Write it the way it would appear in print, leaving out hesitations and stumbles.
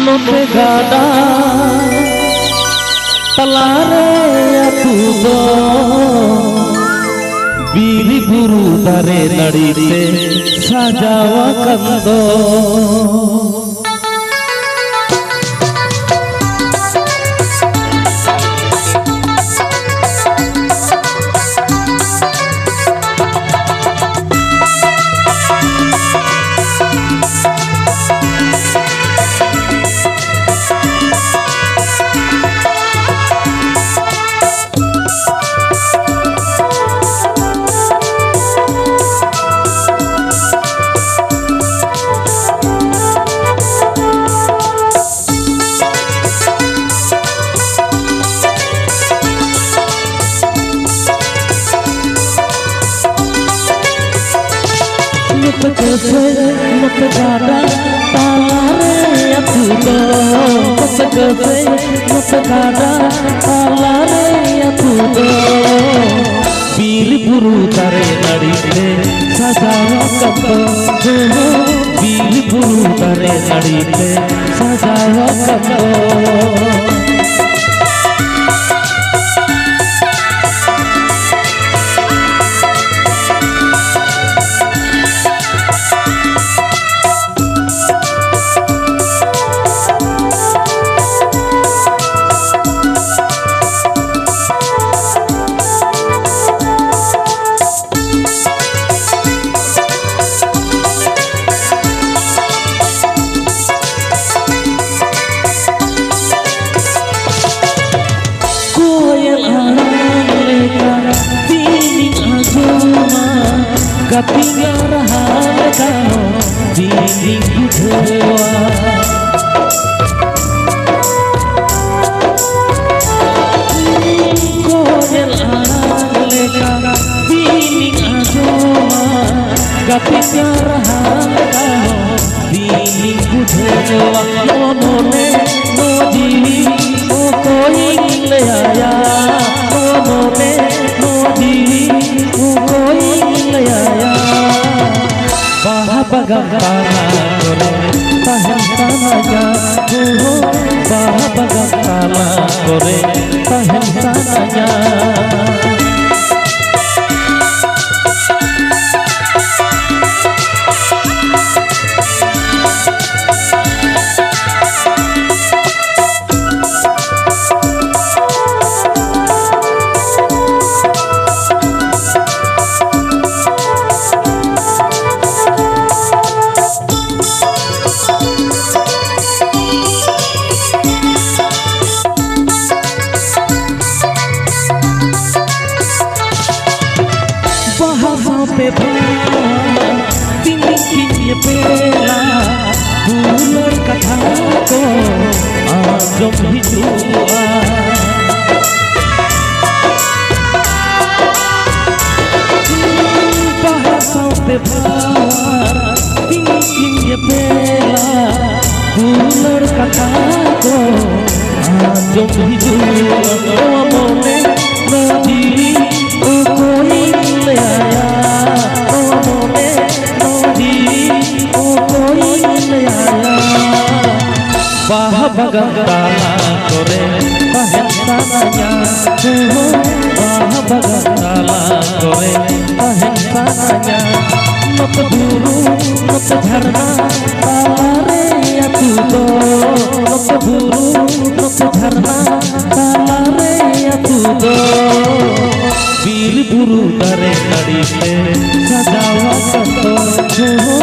नोते गाड़ा तलारे अतुदो बीरी बुरु दारे नड़ीते सजावा कंदो मत गाड़ा तालारे अतुदो मत गाड़ा तालारे अतुदो बीर बुरु तारे नड़ीते सजावा कंदो बीर बुरु तारे नड़ीते सजावा कंदो कपिया रहा लगाओ दीदी बुझवा कोयल आलेगा दीदी आजोमा कपिया रहा लगाओ दीदी बुझवा मोने मोदी ओ कोई ले आया मोने मोदी ओ कोई ले आया बगताना करे तहसाना हो बगताना करे तहसाना पे तीन ये पेला भूलर कथा को आज भी जुआ बहासों पे तीन ये पेला भूलर कथा को आज भी जुआ मोने नदी कोई ले आया बगताना करे तहसाना हो बगताना करे तहसाना मत बुरु मत झरना तालारे अतुदो मत बुरु मत झरना तालारे अतुदो बीर बुरु दारे नड़ीते सजावा कंदो